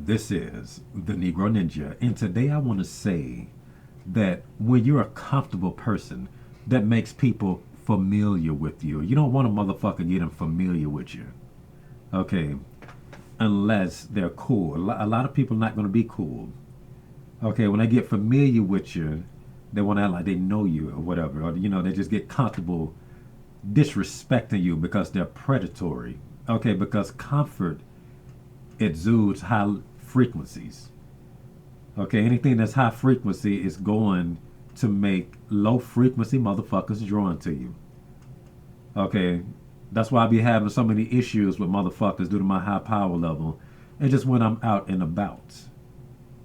This is the Negro Ninja, and today I want to say that when you're a comfortable person, that makes people familiar with you. You don't want a motherfucker getting familiar with you, okay? Unless they're cool. A lot of people are not going to be cool. Okay, when they get familiar with you, they want to act like they know you or whatever, or they just get comfortable disrespecting you because they're predatory. Okay, because comfort exudes high frequencies. Okay, anything that's high frequency is going to make low frequency motherfuckers drawn to you. Okay, that's why I be having so many issues with motherfuckers due to my high power level. And just when I'm out and about,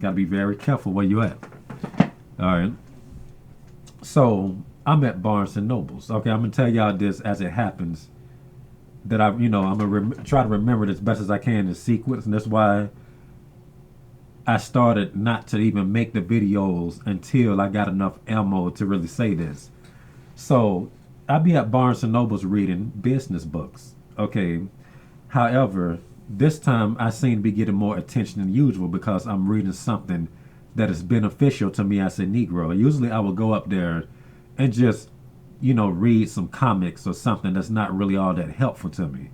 gotta be very careful where you at. All right. So I'm at Barnes and Nobles. Okay, I'm gonna tell y'all this as it happens. That I'm gonna try to remember it as best as I can in sequence, and that's why I started not to even make the videos until I got enough ammo to really say this. So I be at Barnes and Nobles reading business books. Okay. However, this time I seem to be getting more attention than usual because I'm reading something that is beneficial to me as a Negro. Usually I will go up there and just, read some comics or something that's not really all that helpful to me.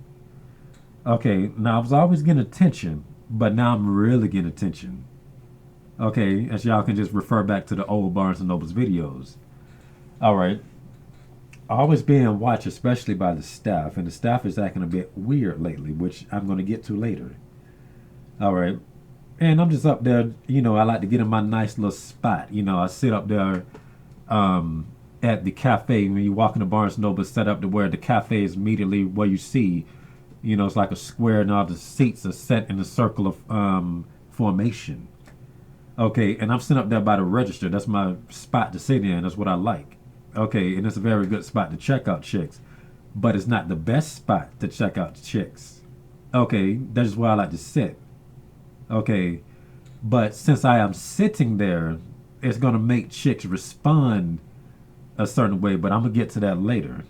Okay, now I was always getting attention, but now I'm really getting attention. Okay, as y'all can just refer back to the old Barnes and Nobles videos. All right. Always being watched, especially by the staff, and the staff is acting a bit weird lately, which I'm going to get to later. All right. And I'm just up there, I like to get in my nice little spot. I sit up there at the cafe. When you walk in the Barnes and Noble, set up to where the cafe is immediately where you see, it's like a square and all the seats are set in a circle of formation. Okay, and I'm sitting up there by the register. That's my spot to sit in. That's what I like. Okay, and it's a very good spot to check out chicks. But it's not the best spot to check out chicks. Okay, that's where I like to sit. Okay, but since I am sitting there, it's going to make chicks respond a certain way, but I'm going to get to that later.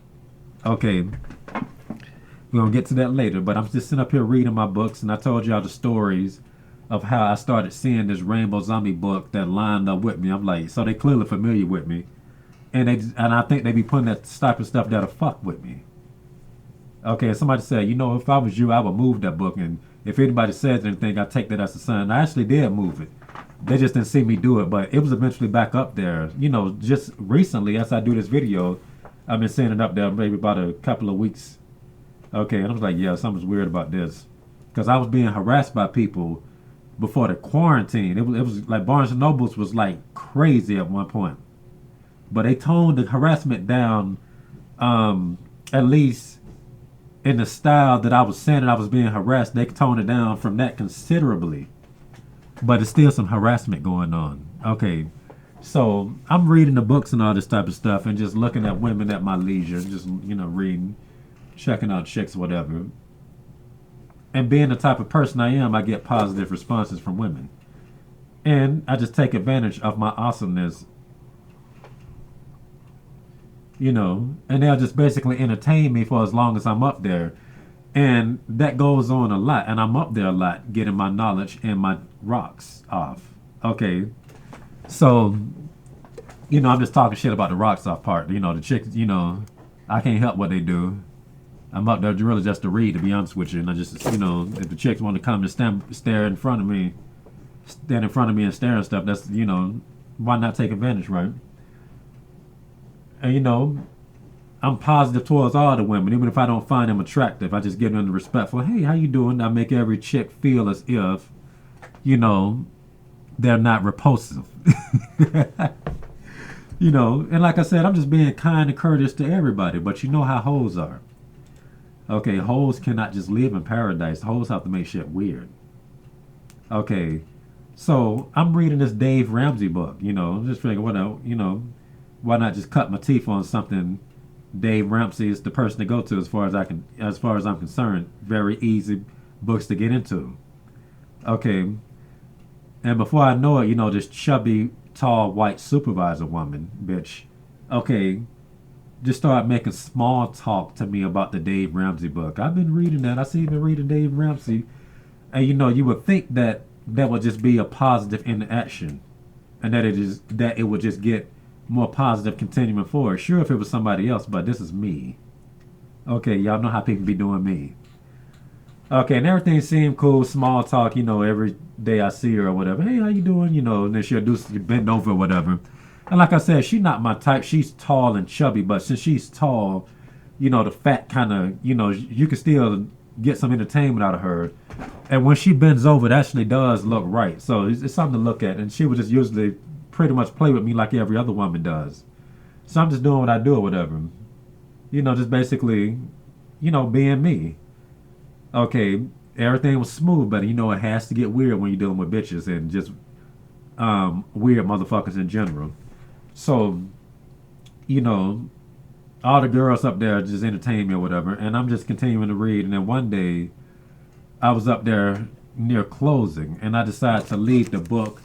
Okay, we're going to get to that later, but I'm just sitting up here reading my books, and I told y'all the stories of how I started seeing this Rainbow Zombie book that lined up with me. I'm like, so they clearly familiar with me. And I think they be putting that type of stuff that'll fuck with me. Okay, somebody said, if I was you, I would move that book. And if anybody says anything, I take that as a sign. I actually did move it. They just didn't see me do it, but it was eventually back up there. Just recently, as I do this video, I've been seeing it up there maybe about a couple of weeks. Okay, and I was like, yeah, something's weird about this. Because I was being harassed by people before the quarantine. It was like Barnes and Nobles was like crazy at one point. But they toned the harassment down, at least in the style that I was saying that I was being harassed. They toned it down from that considerably. But it's still some harassment going on. Okay, so I'm reading the books and all this type of stuff and just looking at women at my leisure, just, reading, checking out chicks, whatever. And being the type of person I am, I get positive responses from women. And I just take advantage of my awesomeness, and they'll just basically entertain me for as long as I'm up there. And that goes on a lot. And I'm up there a lot getting my knowledge and my rocks off. Okay. So, I'm just talking shit about the rocks off part. The chicks, I can't help what they do. I'm up there really just to read, to be honest with you. And I just, if the chicks want to come and stare in front of me, stand in front of me and stare and stuff, that's, why not take advantage, right? And, I'm positive towards all the women, even if I don't find them attractive. I just give them the respectful, hey, how you doing? I make every chick feel as if, they're not repulsive. And like I said, I'm just being kind and courteous to everybody, but you know how hoes are. Okay, hoes cannot just live in paradise. Hoes have to make shit weird. Okay, so I'm reading this Dave Ramsey book, just figuring, why not just cut my teeth on something? Dave Ramsey is the person to go to as far as I'm concerned. Very easy books to get into. Okay. And before I know it, this chubby, tall, white supervisor woman, bitch, okay, just started making small talk to me about the Dave Ramsey book. I've been reading that. I see you been reading Dave Ramsey. And you would think that that would just be a positive interaction, and that it would just get more positive continuing forward. Sure, if it was somebody else, but this is me. Okay, y'all know how people be doing me. Okay, and everything seemed cool, small talk, every day I see her or whatever. Hey, how you doing? And then she'll do bend over or whatever. And like I said, she's not my type. She's tall and chubby, but since she's tall, the fat kind of, you can still get some entertainment out of her. And when she bends over, it actually does look right. So it's something to look at. And she would just usually pretty much play with me like every other woman does. So I'm just doing what I do or whatever. Just basically, being me. Okay, everything was smooth, but it has to get weird when you're dealing with bitches and just weird motherfuckers in general. So, all the girls up there just entertain me or whatever, and I'm just continuing to read. And then one day, I was up there near closing, and I decided to leave the book,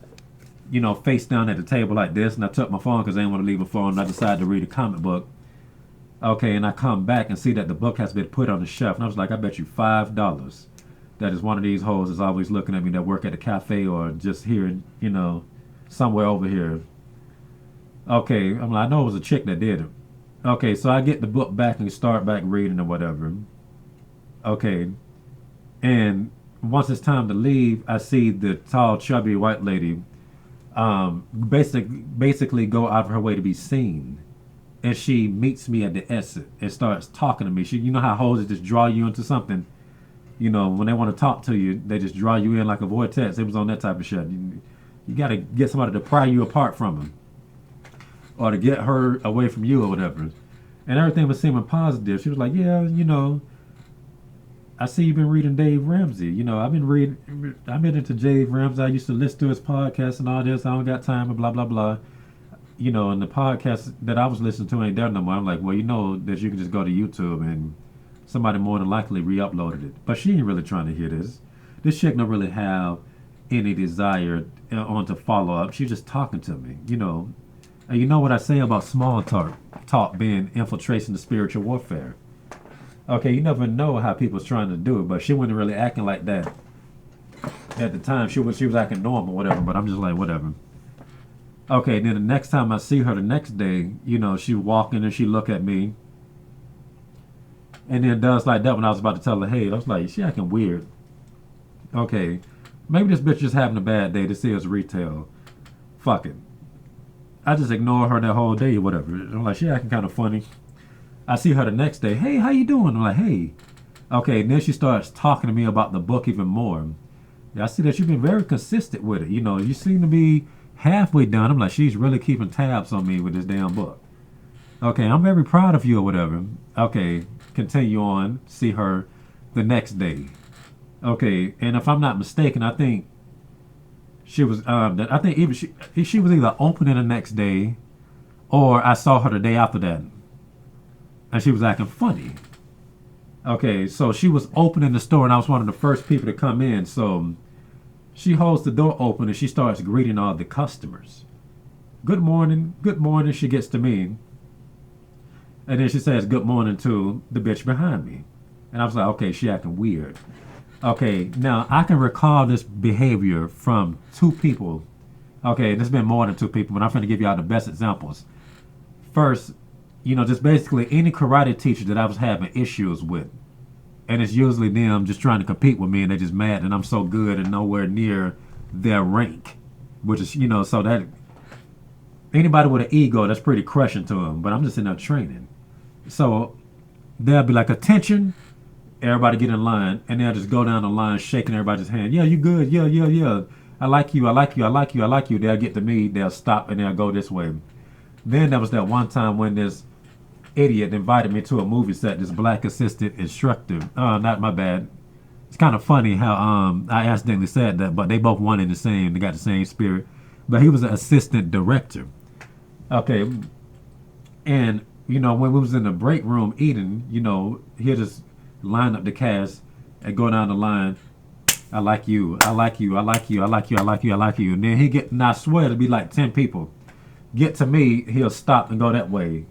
face down at the table like this, and I took my phone because I didn't want to leave my phone, and I decided to read a comic book. Okay, and I come back and see that the book has been put on the shelf, and I was like, I bet you $5 that is one of these hoes is always looking at me that work at the cafe or just here, somewhere over here. Okay, I'm like, I know it was a chick that did it. Okay, so I get the book back and start back reading or whatever. Okay, and once it's time to leave, I see the tall, chubby white lady basically go out of her way to be seen. And she meets me at the exit and starts talking to me. You know how hoes just draw you into something? When they want to talk to you, they just draw you in like a vortex. It was on that type of shit. You got to get somebody to pry you apart from them. Or to get her away from you or whatever. And everything was seeming positive. She was like, yeah, I see you've been reading Dave Ramsey. I've been into Dave Ramsey. I used to listen to his podcast and all this. I don't got time and blah, blah, blah. And the podcast that I was listening to ain't there no more. I'm like, well, that you can just go to YouTube and somebody more than likely re-uploaded it. But she ain't really trying to hear this. This chick don't really have any desire on to follow up. She's just talking to me, And you know what I say about small talk being infiltration of spiritual warfare. Okay, you never know how people's trying to do it, but she wasn't really acting like that at the time. She was acting normal, whatever. But I'm just like, whatever. Okay, then the next time I see her the next day, she walking and she look at me. And then does like that when I was about to tell her, hey, I was like, she acting weird. Okay, maybe this bitch just having a bad day. This is retail. Fuck it. I just ignore her that whole day or whatever. I'm like, she acting kind of funny. I see her the next day. Hey, how you doing? I'm like, hey. Okay, and then she starts talking to me about the book even more. I see that you've been very consistent with it. You seem to be halfway done. I'm like, she's really keeping tabs on me with this damn book. Okay, I'm very proud of you or whatever. Okay, continue on. See her the next day. Okay, and if I'm not mistaken, I think she was. I think even she was either opening the next day, or I saw her the day after that, and she was acting funny. Okay, so she was opening the store, and I was one of the first people to come in. So she holds the door open and she starts greeting all the customers. Good morning, good morning. She gets to me. And then she says good morning to the bitch behind me. And I was like, okay, she acting weird. Okay, now I can recall this behavior from two people. Okay, there's been more than two people, but I'm going to give y'all the best examples. First, just basically any karate teacher that I was having issues with. And it's usually them just trying to compete with me and they're just mad and I'm so good and nowhere near their rank. Which is, so that anybody with an ego, that's pretty crushing to them. But I'm just in there training. So they'll be like, attention, everybody get in line. And they'll just go down the line shaking everybody's hand. Yeah, you good. Yeah, yeah, yeah. I like you. I like you. I like you. I like you. They'll get to me. They'll stop and they'll go this way. Then there was that one time when this idiot invited me to a movie set, this black assistant instructor. Not my bad. It's kind of funny how I accidentally said that, but they both wanted the same. They got the same spirit. But he was an assistant director. Okay. And, when we was in the break room eating, he'll just line up the cast and go down the line. I like you. I like you. I like you. I like you. I like you. I like you. And then and I swear it'll be like 10 people. Get to me, he'll stop and go that way.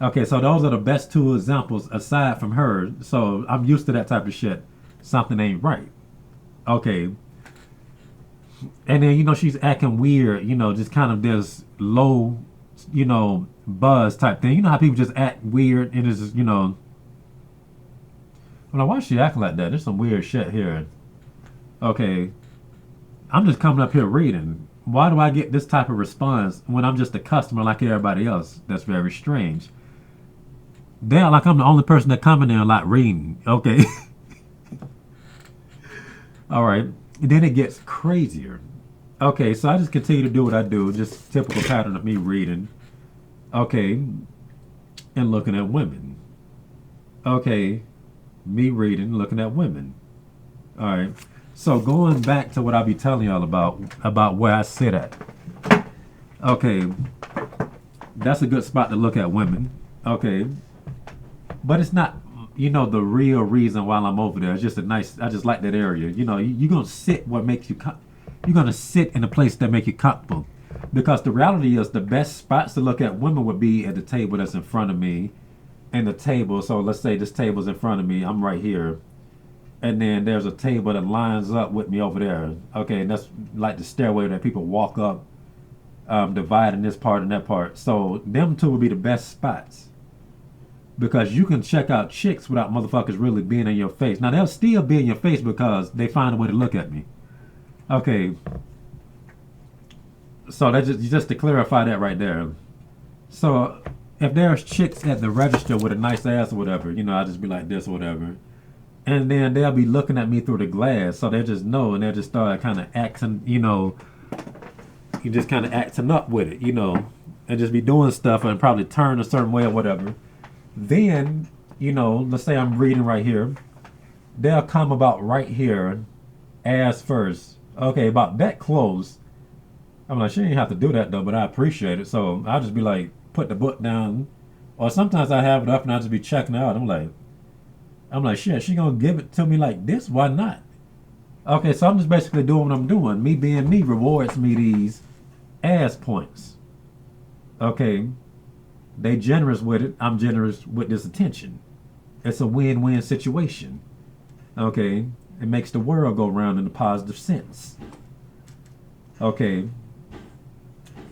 Okay, so those are the best two examples aside from her. So I'm used to that type of shit. Something ain't right. Okay. And then, she's acting weird, just kind of this low, buzz type thing. You know how people just act weird and it's just, I'm like, why is she acting like that? There's some weird shit here. Okay, I'm just coming up here reading. Why do I get this type of response when I'm just a customer like everybody else? That's very strange. They're like I'm the only person that come in there like reading. Okay. All right. Then it gets crazier. Okay, so I just continue to do what I do, just typical pattern of me reading. Okay, and looking at women. Okay, me reading, looking at women. All right. So going back to what I'll be telling y'all about where I sit at. Okay, that's a good spot to look at women. Okay, but it's not, the real reason why I'm over there. It's just a nice. I just like that area. You're gonna sit what makes you. You're gonna sit in a place that make you comfortable, because the reality is the best spots to look at women would be at the table that's in front of me, and the table. So let's say this table's in front of me. I'm right here. And then there's a table that lines up with me over there. Okay, and that's like the stairway that people walk up, dividing this part and that part. So them two would be the best spots, because you can check out chicks without motherfuckers really being in your face. Now they'll still be in your face because they find a way to look at me. Okay, so that just to clarify that right there. So if there's chicks at the register with a nice ass or whatever, I just be like this or whatever. And then they'll be looking at me through the glass, so they just know, and they'll just start kind of acting, you just kind of acting up with it, and just be doing stuff and probably turn a certain way or whatever. Then, let's say I'm reading right here, they'll come about right here, ass first. Okay, about that close. I'm like, she didn't have to do that though, but I appreciate it. So I'll just be like, put the book down, or sometimes I have it up and I'll just be checking it out. I'm like, shit, she gonna give it to me like this? Why not? Okay, so I'm just basically doing what I'm doing. Me being me rewards me these ass points. Okay, they generous with it. I'm generous with this attention. It's a win-win situation. Okay, it makes the world go round in a positive sense. Okay.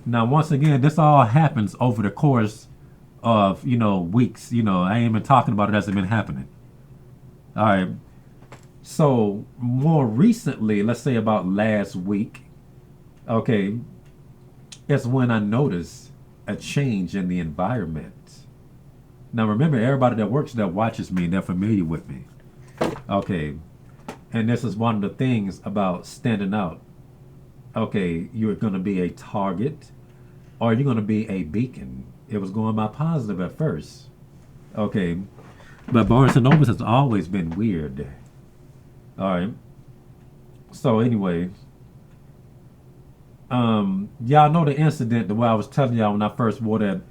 Now, once again, this all happens over the course of, weeks. I ain't been talking about it as it's been happening. All right. So more recently, let's say about last week, okay, it's when I noticed a change in the environment. Now remember, everybody that works there watches me, they're familiar with me. Okay. And this is one of the things about standing out. Okay, you're going to be a target or you're going to be a beacon. It was going by positive at first. Okay. But Barnes and Nobles has always been weird. All right. So anyway, y'all know the incident, the way I was telling y'all when I first wore that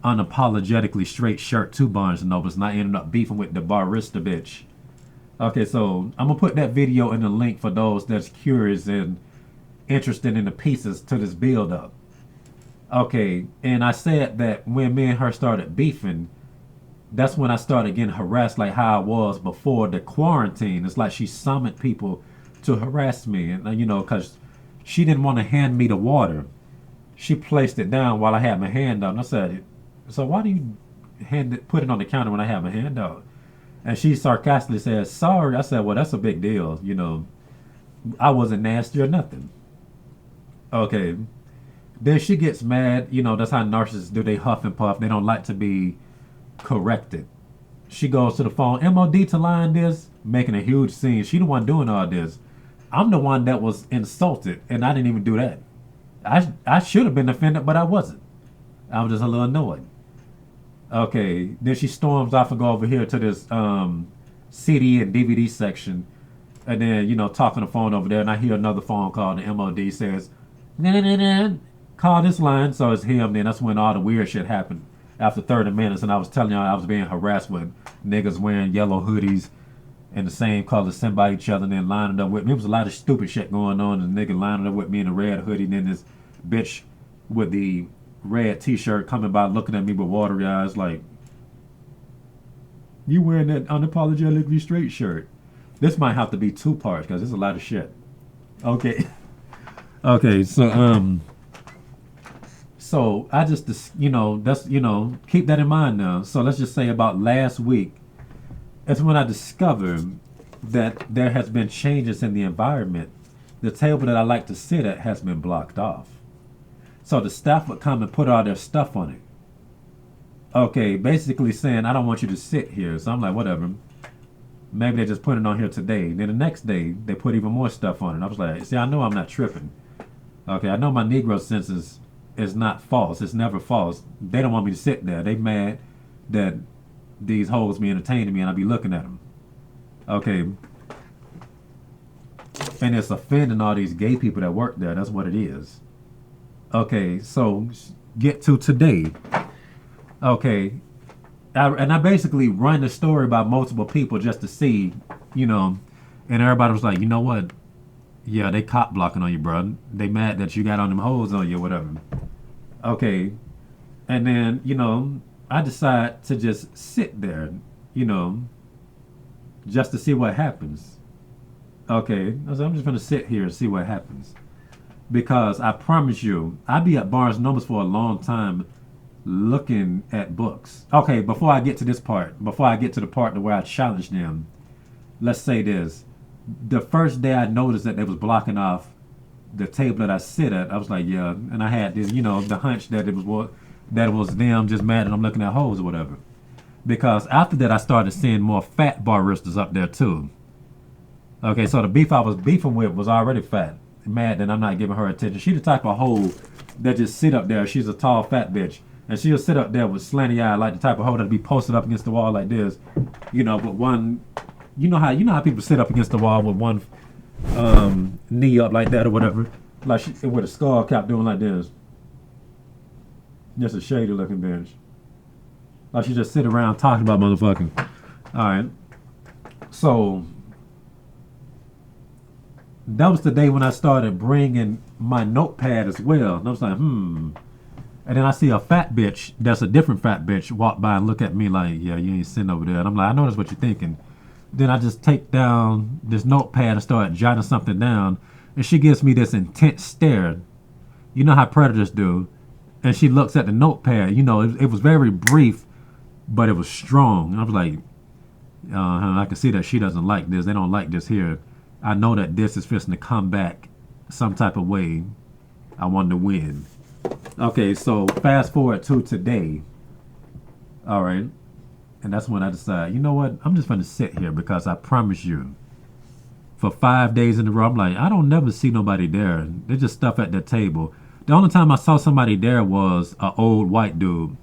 unapologetically straight shirt to Barnes and Nobles, and I ended up beefing with the barista bitch. Okay, so I'm gonna put that video in the link for those that's curious and interested in the pieces to this build up. Okay, and I said that when me and her started beefing, that's when I started getting harassed like how I was before the quarantine. It's like she summoned people to harass me, and because she didn't want to hand me the water, she placed it down while I had my hand out. And I said, "So why do you put it on the counter when I have my hand out?" And she sarcastically said, "Sorry." I said, "Well, that's a big deal. I wasn't nasty or nothing." Okay. Then she gets mad. That's how narcissists do. They huff and puff. They don't like to be corrected. She goes to the phone, MOD to line this, making a huge scene. She the one doing all this. I'm the one that was insulted, and I didn't even do that. I should have been offended, but I wasn't. I was just a little annoyed. Okay, then she storms off and go over here to this CD and DVD section, and then talking on the phone over there, and I hear another phone call. The MOD says, "Nah, call this line." So it's him. Then that's when all the weird shit happened. After 30 minutes, and I was telling y'all I was being harassed with niggas wearing yellow hoodies in the same color, sitting by each other, and then lining up with me. It was a lot of stupid shit going on. And the nigga lining up with me in a red hoodie, and then this bitch with the red t-shirt coming by looking at me with watery eyes like, "You wearing that unapologetically straight shirt?" This might have to be two parts because there's a lot of shit. Okay. Okay, so I just that's keep that in mind now. So let's just say about last week, it's when I discovered that there has been changes in the environment. The table that I like to sit at has been blocked off. So the staff would come and put all their stuff on it. Okay, basically saying I don't want you to sit here. So I'm like, whatever. Maybe they just put it on here today. Then the next day they put even more stuff on it. I was like, see, I know I'm not tripping. Okay, I know my Negro senses is not false. It's never false. They don't want me to sit there. They mad that these hoes be entertaining me and I be looking at them. Okay, and it's offending all these gay people that work there. That's what it is. Okay, so get to today. Okay, and I basically run the story by multiple people just to see, you know, and everybody was like, you know what? Yeah, they cop blocking on you, bro. They mad that you got on them hoes on you or whatever. Okay, and then I decide to just sit there, you know, just to see what happens. Okay, I was like, I'm just gonna sit here and see what happens because I promise you, I be at Barnes Nobles for a long time looking at books. Okay, before I get to this part, before I get to the part where I challenge them, let's say this. The first day I noticed that they was blocking off the table that I sit at, I was like, yeah, and I had this, the hunch that it was them just mad that I'm looking at hoes or whatever. Because after that, I started seeing more fat baristas up there too. Okay, so the beef I was beefing with was already fat, mad that I'm not giving her attention. She the type of hoe that just sit up there. She's a tall fat bitch, and she'll sit up there with slanty eye, like the type of hoe that be posted up against the wall like this, with one. You know how people sit up against the wall with one knee up like that or whatever, like with a skull cap doing like this. Just a shady looking bitch. Like she just sit around talking about motherfucking. All right. So that was the day when I started bringing my notepad as well. And I was like, And then I see a fat bitch, that's a different fat bitch, walk by and look at me like, yeah, you ain't sitting over there. And I'm like, I know that's what you're thinking. Then I just take down this notepad and start jotting something down. And she gives me this intense stare. You know how predators do. And she looks at the notepad. It was very brief, but it was strong. And I was like, I can see that she doesn't like this. They don't like this here. I know that this is fixing to come back some type of way. I want to win. Okay, so fast forward to today. All right. And that's when I decided, you know what? I'm just going to sit here because I promise you, for 5 days in a row, I'm like, I don't never see nobody there. They just stuff at their table. The only time I saw somebody there was an old white dude.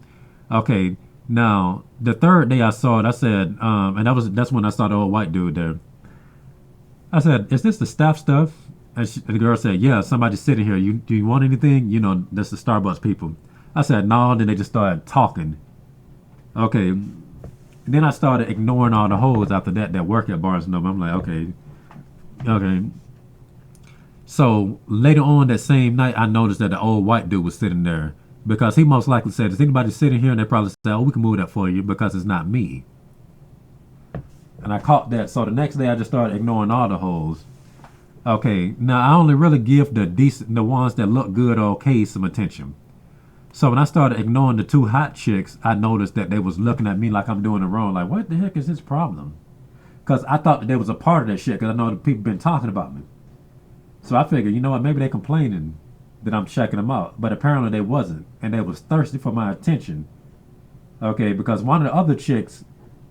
Okay, now the third day I saw it, I said, and that's when I saw the old white dude there. I said, is this the staff stuff? And the girl said, yeah, somebody's sitting here. Do you want anything? That's the Starbucks people. I said, no. Then they just started talking. Okay. Then I started ignoring all the hoes after that work at Barnes & Noble. I'm like, okay. So later on that same night, I noticed that the old white dude was sitting there because he most likely said, is anybody sitting here? And they probably said, oh, we can move that for you because it's not me. And I caught that. So the next day I just started ignoring all the hoes. Okay, now I only really give the ones that look good or okay some attention. So when I started ignoring the two hot chicks, I noticed that they was looking at me like I'm doing it wrong. Like, what the heck is this problem? Because I thought that they was a part of that shit because I know the people been talking about me. So I figured, you know what, maybe they complaining that I'm checking them out. But apparently they wasn't. And they was thirsty for my attention. Okay, because one of the other chicks,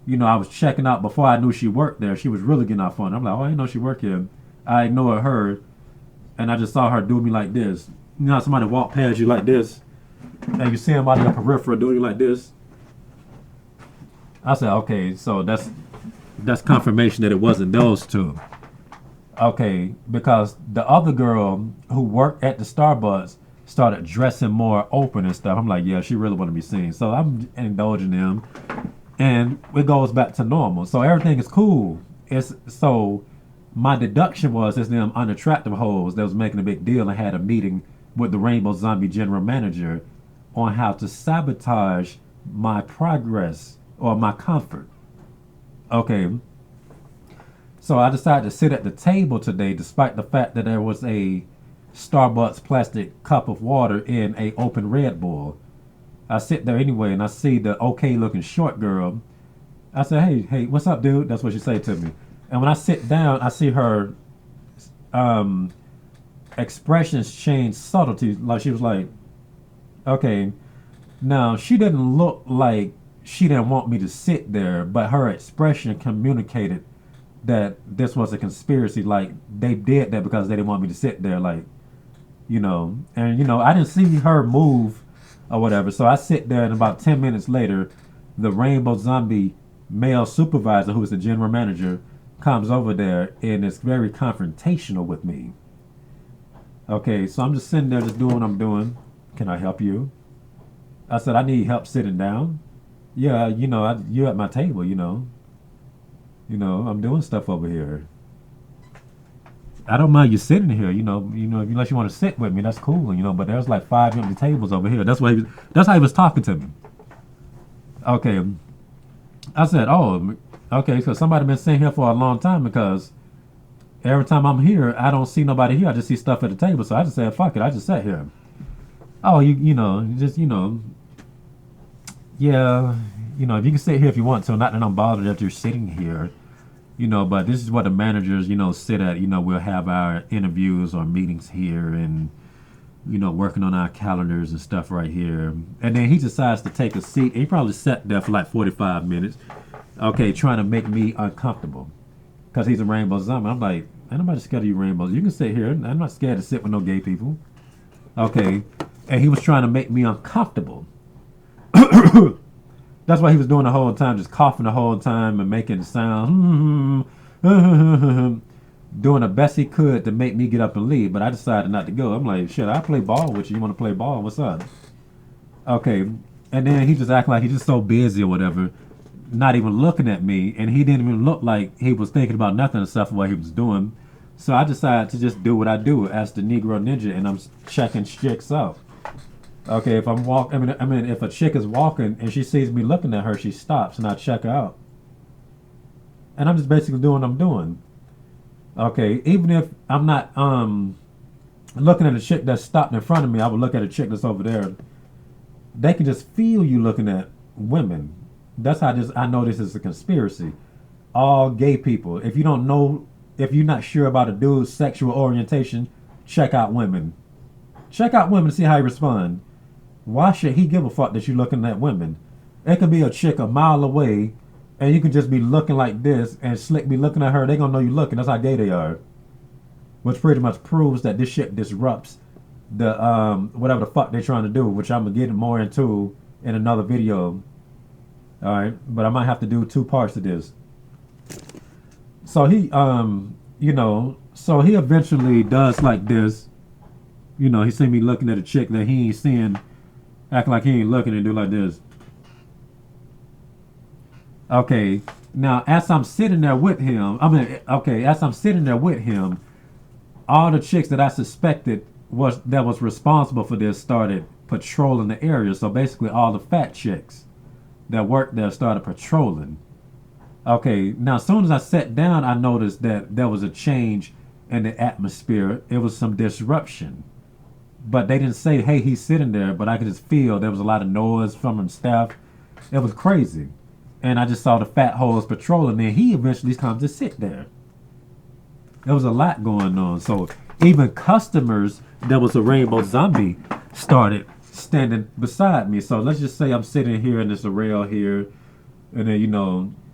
I was checking out before I knew she worked there. She was really getting off on it. I'm like, oh, I didn't know she worked here. I ignored her. And I just saw her do me like this. You know how somebody walk past you like this? And you see him out of your peripheral doing like this. I said, okay, so that's confirmation that it wasn't those two. Okay, because the other girl who worked at the Starbucks started dressing more open and stuff. I'm like, yeah, she really want to be seen. So I'm indulging them. And it goes back to normal. So everything is cool. So my deduction was it's them unattractive hoes that was making a big deal and had a meeting with the Rainbow Zombie general manager on how to sabotage my progress or my comfort. Okay. So I decided to sit at the table today despite the fact that there was a Starbucks plastic cup of water in a open Red Bull. I sit there anyway, and I see the okay looking short girl. I said, hey, what's up, dude? That's what she said to me. And when I sit down, I see her um, expressions change subtlety. Like she was like, okay, now she didn't look like she didn't want me to sit there, but her expression communicated that this was a conspiracy. Like they did that because they didn't want me to sit there. Like, and I didn't see her move or whatever. So I sit there, and about 10 minutes later, the Rainbow Zombie male supervisor, who is the general manager, comes over there and is very confrontational with me. Okay, so I'm just sitting there, just doing what I'm doing. Can I help you? I said, I need help sitting down. Yeah, you're at my table. I'm doing stuff over here. I don't mind you sitting here. Unless you want to sit with me, that's cool. But there's like 5 empty tables over here. That's how he was talking to me. Okay, I said, oh, okay, so somebody been sitting here for a long time because every time I'm here, I don't see nobody here. I just see stuff at the table. So I just said, fuck it. I just sat here. Oh, yeah, if you can sit here if you want to. Not that I'm bothered that you're sitting here, but this is what the managers, sit at. We'll have our interviews or meetings here and, working on our calendars and stuff right here. And then he decides to take a seat. He probably sat there for like 45 minutes, okay, trying to make me uncomfortable because he's a rainbow zombie. I'm like, ain't nobody scared of you rainbows. You can sit here. I'm not scared to sit with no gay people. Okay. And he was trying to make me uncomfortable. That's why he was doing the whole time, just coughing the whole time and making sounds, doing the best he could to make me get up and leave. But I decided not to go. I'm like, shit, I play ball with you. You want to play ball? What's up? Okay. And then he just acting like he's just so busy or whatever, not even looking at me. And he didn't even look like he was thinking about nothing except what he was doing. So I decided to just do what I do as the Negro Ninja, and I'm checking chicks out. Okay, if I'm if a chick is walking and she sees me looking at her, she stops and I check her out. And I'm just basically doing what I'm doing. Okay, even if I'm not looking at a chick that's stopped in front of me, I would look at a chick that's over there. They can just feel you looking at women. That's how I know this is a conspiracy. All gay people. If you're not sure about a dude's sexual orientation, check out women. Check out women to see how he respond. Why should he give a fuck that you're looking at women? It could be a chick a mile away, and you can just be looking like this, and slick be looking at her. They gonna know you looking. That's how gay they are. Which pretty much proves that this shit disrupts the whatever the fuck they're trying to do, which I'm gonna get more into in another video. All right, but I might have to do 2 parts of this. So he so he eventually does like this. He see me looking at a chick that he ain't seeing, acting like he ain't looking, and do like this. Okay, now as I'm sitting there with him, all the chicks that I suspected was responsible for this started patrolling the area. So basically all the fat chicks that worked there started patrolling. Okay, now as soon as I sat down, I noticed that there was a change in the atmosphere. It was some disruption. But they didn't say, hey, he's sitting there, but I could just feel there was a lot of noise from the staff. It was crazy. And I just saw the fat hoes patrolling, and he eventually comes to sit there. There was a lot going on. So even customers that was a rainbow zombie started standing beside me. So let's just say I'm sitting here in this rail here, and then,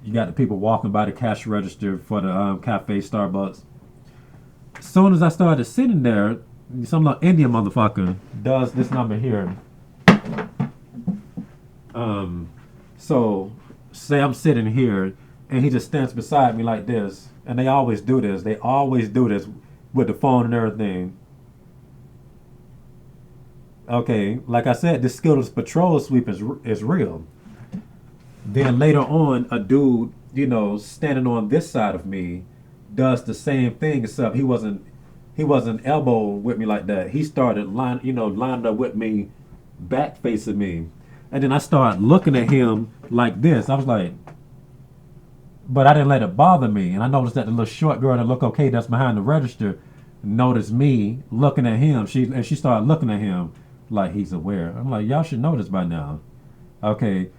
you got the people walking by the cash register for the cafe Starbucks. As soon as I started sitting there, some little Indian motherfucker does this number here. So say I'm sitting here and he just stands beside me like this, and they always do this. They always do this with the phone and everything. Okay, like I said, this Skittles patrol sweep is real. Then later on, a dude, standing on this side of me, does the same thing, except he wasn't elbowing with me like that. He started lined up with me, back facing me. And then I started looking at him like this. I was like, but I didn't let it bother me. And I noticed that the little short girl that looked okay that's behind the register noticed me looking at him. She started looking at him like he's aware. I'm like, y'all should know this by now. Okay.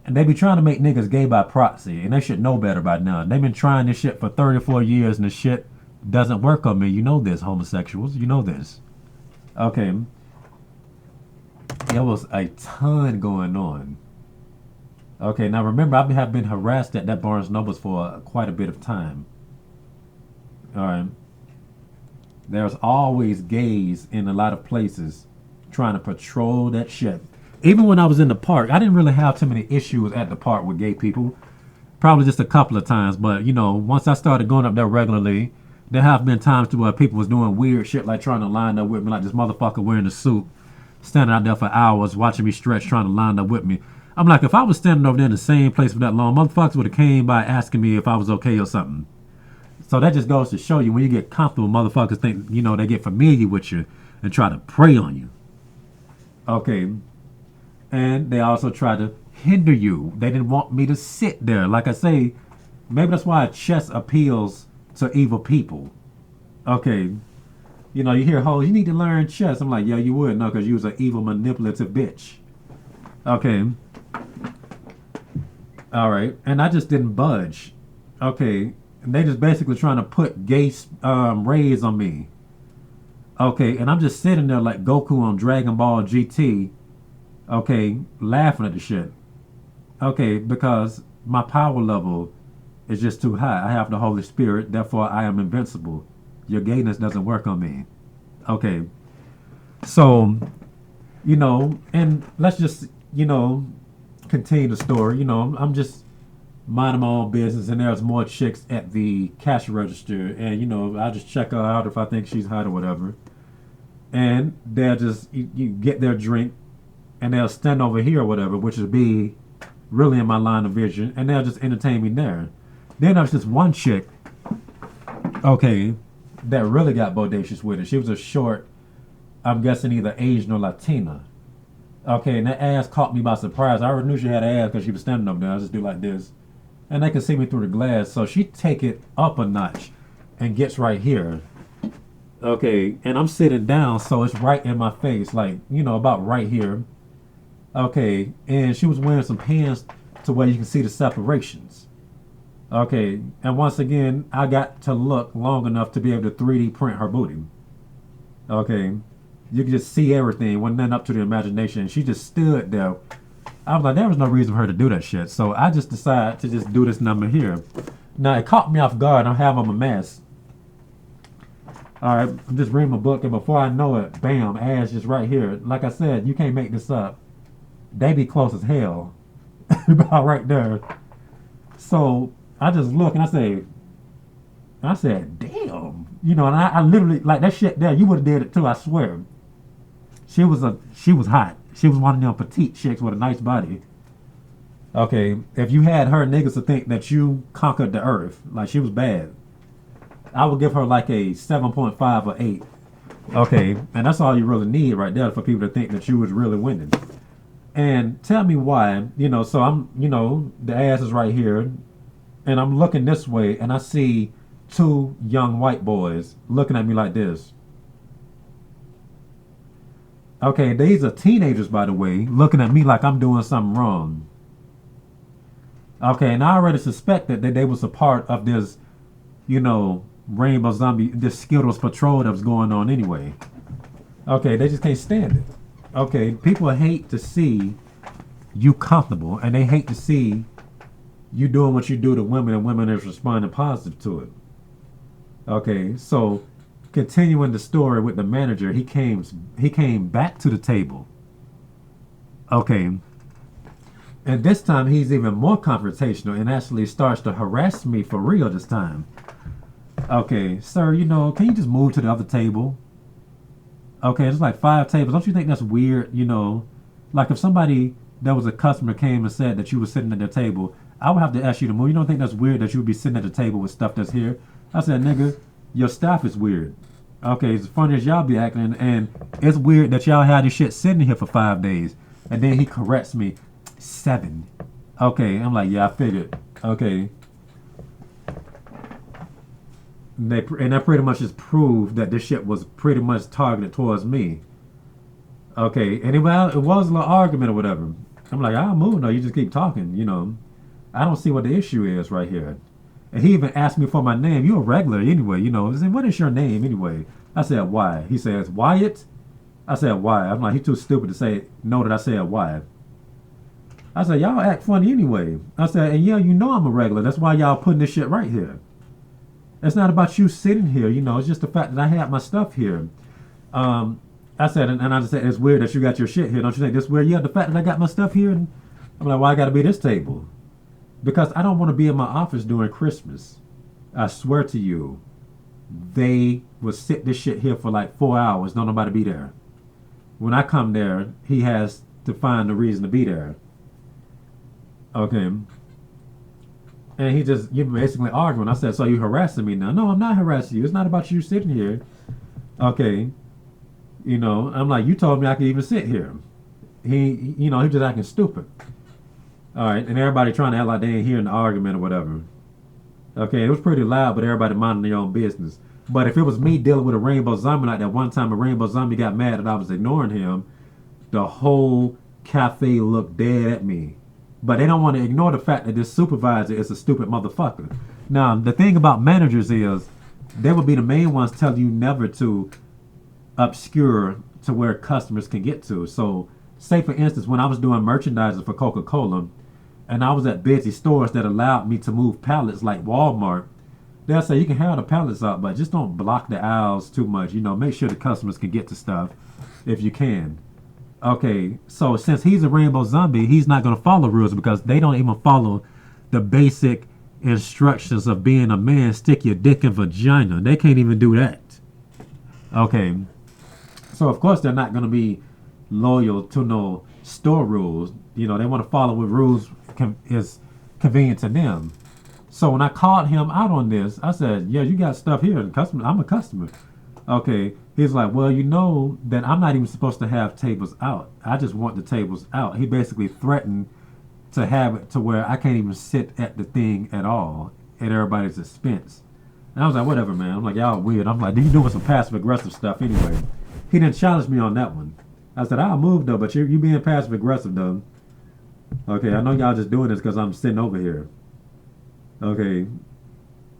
And they be trying to make niggas gay by proxy, and they should know better by now. They've been trying this shit for 34 years, and the shit doesn't work on me. You know this, homosexuals. You know this. Okay. There was a ton going on. Okay, now remember, I have been harassed at that Barnes Nobles for quite a bit of time. All right. There's always gays in a lot of places trying to patrol that shit. Even when I was in the park, I didn't really have too many issues at the park with gay people. Probably just a couple of times, but you know, once I started going up there regularly, there have been times to where people was doing weird shit like trying to line up with me, like this motherfucker wearing a suit, standing out there for hours, watching me stretch, trying to line up with me. I'm like, if I was standing over there in the same place for that long, motherfuckers would have came by asking me if I was okay or something. So that just goes to show you, when you get comfortable, motherfuckers think, you know, they get familiar with you and try to prey on you. Okay. And they also try to hinder you. They didn't want me to sit there. Like I say, maybe that's why chess appeals to evil people. Okay. You know, you hear, oh, you need to learn chess. I'm like, yeah, you would. No, because you was an evil, manipulative bitch. Okay. All right. And I just didn't budge. Okay. And they just basically trying to put gay rays on me. Okay. And I'm just sitting there like Goku on Dragon Ball GT. Okay. Laughing at the shit. Okay. Because my power level is just too high. I have the Holy Spirit. Therefore, I am invincible. Your gayness doesn't work on me. Okay. So, you know, and let's just, you know, continue the story. You know, I'm just minding my own business, and there's more chicks at the cash register, and you know, I just check her out if I think she's hot or whatever, and they'll just you get their drink, and they'll stand over here or whatever, which would be really in my line of vision, and they'll just entertain me there. Then there's this one chick, okay, that really got bodacious with it. She was a short, I'm guessing either Asian or Latina. Okay, and that ass caught me by surprise. I already knew she had an ass because she was standing up there. I just do like this. And they could see me through the glass. So she take it up a notch and gets right here. Okay, and I'm sitting down, so it's right in my face, like, you know, about right here. Okay, and she was wearing some pants to where you can see the separations. Okay, and once again, I got to look long enough to be able to 3D print her booty. Okay, you can just see everything, wasn't nothing up to the imagination. She just stood there. I was like, there was no reason for her to do that shit. So I just decided to just do this number here. Now, it caught me off guard. I have on my mask. All right, I'm just reading my book, and before I know it, bam, ass just right here. Like I said, you can't make this up. They be close as hell. About right there. So I just look and I said, damn. You know, and I literally, like that shit there, you would have did it too, I swear. She was hot. She was one of them petite chicks with a nice body. Okay, if you had her, niggas would think that you conquered the earth. Like, she was bad. I would give her like a 7.5 or 8. Okay, and that's all you really need right there for people to think that you was really winning. And tell me why, you know, so I'm, you know, the ass is right here, and I'm looking this way, and I see 2 young white boys looking at me like this. Okay, these are teenagers, by the way, looking at me like I'm doing something wrong. Okay, and I already suspected that they was a part of this, you know, Rainbow Zombie, this Skittles patrol that was going on anyway. Okay, they just can't stand it. Okay, people hate to see you comfortable, and they hate to see you doing what you do to women, and women is responding positive to it. Okay, so continuing the story with the manager, he came back to the table. Okay. And this time he's even more confrontational and actually starts to harass me for real this time. Okay, sir, you know, can you just move to the other table? Okay, there's like 5 tables. Don't you think that's weird, you know? Like if somebody that was a customer came and said that you were sitting at their table, I would have to ask you to move. You don't think that's weird that you would be sitting at the table with stuff that's here? I said, nigga, your staff is weird. Okay, it's funny as y'all be acting, and it's weird that y'all had this shit sitting here for 5 days. And then he corrects me, 7. Okay, I'm like, yeah, I figured. Okay. And that pretty much just proved that this shit was pretty much targeted towards me. Okay, and it was a little argument or whatever. I'm like, I'll move. No, you just keep talking. I don't see what the issue is right here. And he even asked me for my name. You're a regular anyway. He said, what is your name anyway? I said, why? He says, Wyatt? I said, why? I'm like, he's too stupid to say no that I said why. I said, y'all act funny anyway. I said, and yeah, I'm a regular. That's why y'all putting this shit right here. It's not about you sitting here. It's just the fact that I had my stuff here. I said, and I just said, it's weird that you got your shit here. Don't you think this weird? Yeah, the fact that I got my stuff here. And I'm like, why I got to be this table? Because I don't want to be in my office during Christmas. I swear to you, they will sit this shit here for like 4 hours. Don't nobody be there. When I come there, he has to find a reason to be there. Okay. And he just basically arguing. I said, so you harassing me now? No, I'm not harassing you. It's not about you sitting here. Okay. I'm like, you told me I could even sit here. He just acting stupid. All right. And everybody trying to act like they ain't hearing the argument or whatever. Okay. It was pretty loud, but everybody minding their own business. But if it was me dealing with a rainbow zombie like that one time a rainbow zombie got mad that I was ignoring him, the whole cafe looked dead at me. But they don't want to ignore the fact that this supervisor is a stupid motherfucker. Now, the thing about managers is they will be the main ones telling you never to obscure to where customers can get to. So, say for instance, when I was doing merchandising for Coca-Cola and I was at busy stores that allowed me to move pallets like Walmart, they'll say you can have the pallets up, but just don't block the aisles too much. Make sure the customers can get to stuff if you can. Okay, so since he's a rainbow zombie, he's not going to follow rules because they don't even follow the basic instructions of being a man. Stick your dick in vagina. They can't even do that. Okay, so of course they're not going to be loyal to no store rules. They want to follow what rules is convenient to them. So when I called him out on this, I said, yeah, you got stuff here. I'm a customer. Okay. He's like, well, that I'm not even supposed to have tables out. I just want the tables out. He basically threatened to have it to where I can't even sit at the thing at all at everybody's expense. And I was like, whatever, man. I'm like, y'all weird. I'm like, you doing some passive aggressive stuff anyway. He didn't challenge me on that one. I said, I'll move though, but you being passive aggressive though. Okay, I know y'all just doing this because I'm sitting over here. Okay,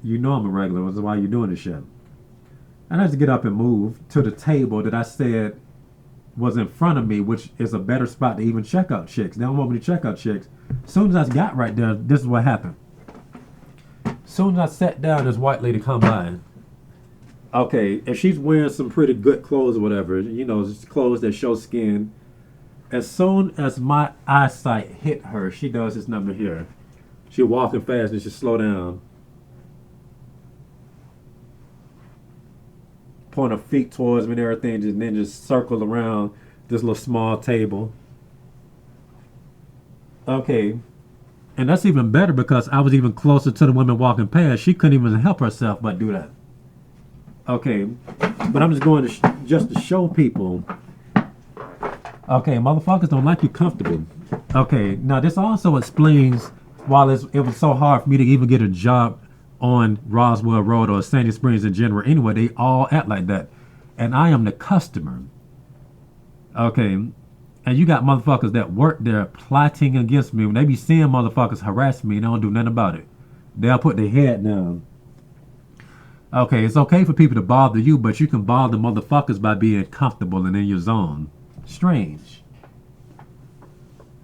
I'm a regular. So why you doing this shit? And I just get up and move to the table that I said was in front of me, which is a better spot to even check out chicks. They don't want me to check out chicks. As soon as I got right there, this is what happened. As soon as I sat down, this white lady come by. Okay, if she's wearing some pretty good clothes or whatever, clothes that show skin. As soon as my eyesight hit her, she does this number here. She walking fast and she slow down. Point her feet towards me and everything, and then just circle around this little small table. Okay. And that's even better because I was even closer to the women walking past. She couldn't even help herself but do that. Okay. But I'm just going to just to show people. Okay, motherfuckers don't like you comfortable. Okay, now this also explains why it was so hard for me to even get a job on Roswell Road or Sandy Springs in general. Anyway, they all act like that. And I am the customer. Okay. And you got motherfuckers that work there plotting against me. When they be seeing motherfuckers harass me, they don't do nothing about it. They'll put their head down. Okay, it's okay for people to bother you, but you can bother motherfuckers by being comfortable and in your zone. Strange.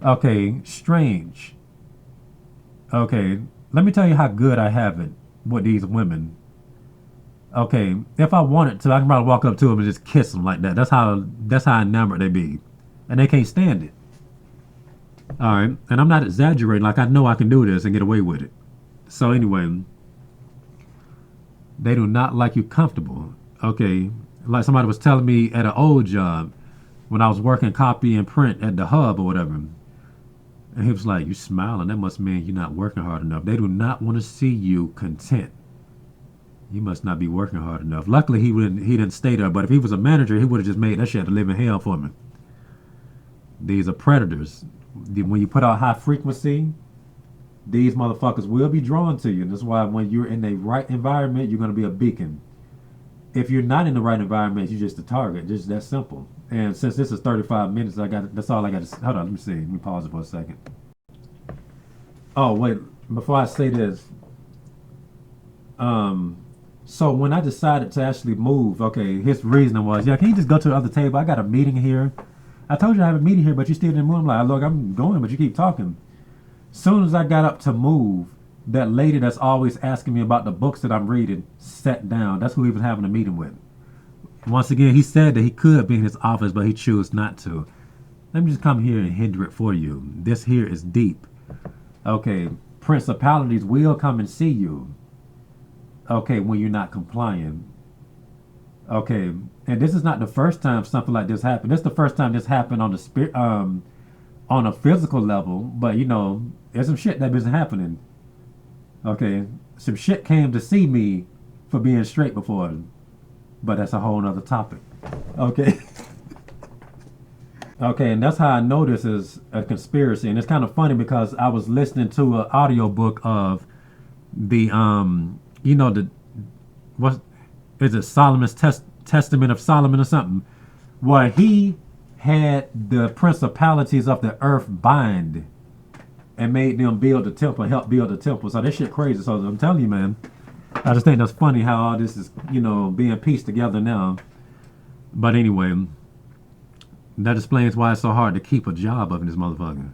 Okay, strange. Okay, let me tell you how good I have it with these women. Okay, if I wanted to, I can probably walk up to them and just kiss them like that. That's how enamored they be. And they can't stand it. Alright, and I'm not exaggerating. Like, I know I can do this and get away with it. So anyway, they do not like you comfortable. Okay, like somebody was telling me at an old job when I was working copy and print at the hub or whatever. And he was like, you smiling, that must mean you're not working hard enough. They do not want to see you content. You must not be working hard enough. Luckily, he didn't stay there. But if he was a manager, he would have just made that shit to live in hell for me. These are predators. When you put out high frequency, these motherfuckers will be drawn to you. And that's why when you're in the right environment, you're going to be a beacon. If you're not in the right environment, you're just a target. Just that simple. And since this is 35 minutes, that's all I got to. Hold on, let me see. Let me pause it for a second. Oh wait, before I say this, so when I decided to actually move, okay, his reasoning was, yeah, can you just go to the other table? I got a meeting here. I told you I have a meeting here, but you still didn't move. I'm like, look, I'm going, but you keep talking. Soon as I got up to move, that lady that's always asking me about the books that I'm reading sat down. That's who he was having a meeting with. Once again, he said that he could be in his office, but he chose not to. Let me just come here and hinder it for you. This here is deep. Okay, principalities will come and see you. Okay, when you're not complying. Okay, and this is not the first time something like this happened. This is the first time this happened on the spirit, on a physical level. But you know, there's some shit that been happening. Okay, some shit came to see me for being straight before, but that's a whole nother topic. Okay. Okay, and that's how I know this is a conspiracy. And it's kind of funny because I was listening to an audiobook of the you know, the what is it, Solomon's Testament of Solomon or something, where he had the principalities of the earth bind and made them build the temple, help build the temple. So that shit crazy. So I'm telling you, man, I just think that's funny how all this is, you know, being pieced together now. But anyway, that explains why it's so hard to keep a job up in this motherfucker.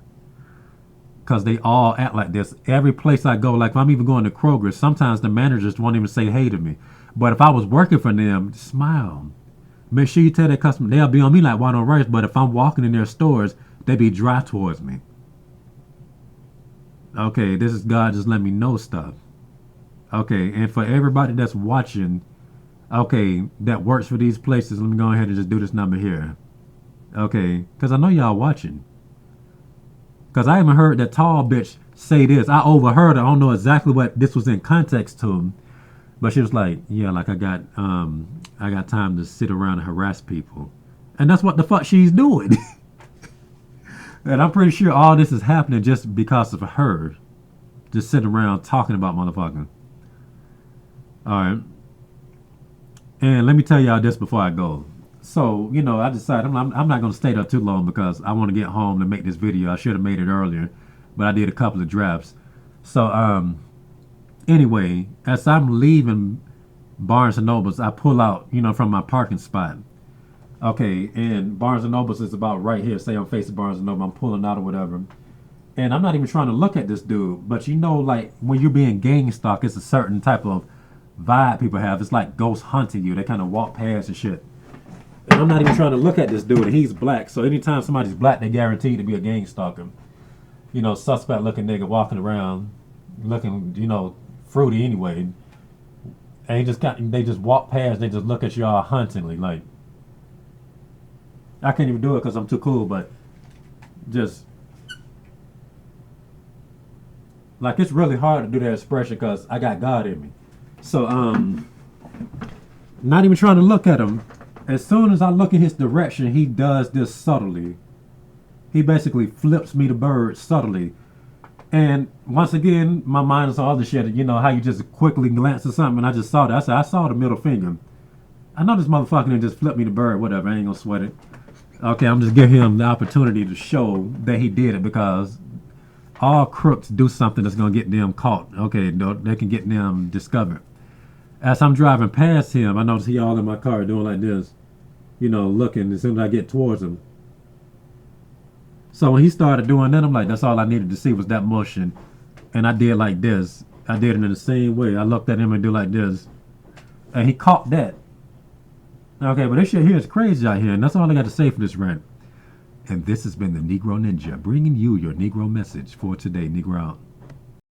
Because they all act like this. Every place I go, like if I'm even going to Kroger, sometimes the managers won't even say hey to me. But if I was working for them, smile. Make sure you tell that customer, they'll be on me like white on rice. But if I'm walking in their stores, they be dry towards me. Okay, this is God just let me know stuff. Okay, and for everybody that's watching, okay, that works for these places, let me go ahead and just do this number here. Okay, because I know y'all watching. Because I even heard that tall bitch say this. I overheard her. I don't know exactly what this was in context to. But she was like, yeah, like I got time to sit around and harass people. And that's what the fuck she's doing. And I'm pretty sure all this is happening just because of her. Just sitting around talking about motherfucking. Alright. And let me tell y'all this before I go. So, you know, I decided I'm not going to stay there too long because I want to get home to make this video. I should have made it earlier, but I did a couple of drafts. So, anyway, as I'm leaving Barnes & Nobles, I pull out, you know, from my parking spot. Okay, and Barnes & Nobles is about right here. Say I'm facing Barnes & Noble, I'm pulling out or whatever. And I'm not even trying to look at this dude, but you know, like, when you're being gang stalked, it's a certain type of vibe people have. It's like ghost hunting you. They kind of walk past and shit. And I'm not even trying to look at this dude, and he's black. So anytime somebody's black, they guaranteed to be a gang stalker. You know, suspect looking nigga walking around, looking, you know, fruity anyway. And they just walk past, they just look at you all huntingly. Like, I can't even do it because I'm too cool, but just, like, it's really hard to do that expression because I got God in me. So, not even trying to look at him. As soon as I look in his direction, he does this subtly. He basically flips me the bird subtly. And once again, my mind is all the shit. You know how you just quickly glance at something, and I just saw that. I said, I saw the middle finger. I know this motherfucker didn't just flip me the bird. Whatever, I ain't gonna sweat it. Okay, I'm just giving him the opportunity to show that he did it because all crooks do something that's gonna get them caught. Okay, they can get them discovered. As I'm driving past him, I notice he all in my car doing like this, you know, looking as soon as I get towards him. So when he started doing that, I'm like, that's all I needed to see was that motion. And I did like this. I did it in the same way. I looked at him and do like this. And he caught that. Okay, but this shit here is crazy out here. And that's all I got to say for this rant. And this has been the Negro Ninja, bringing you your Negro message for today. Negro out.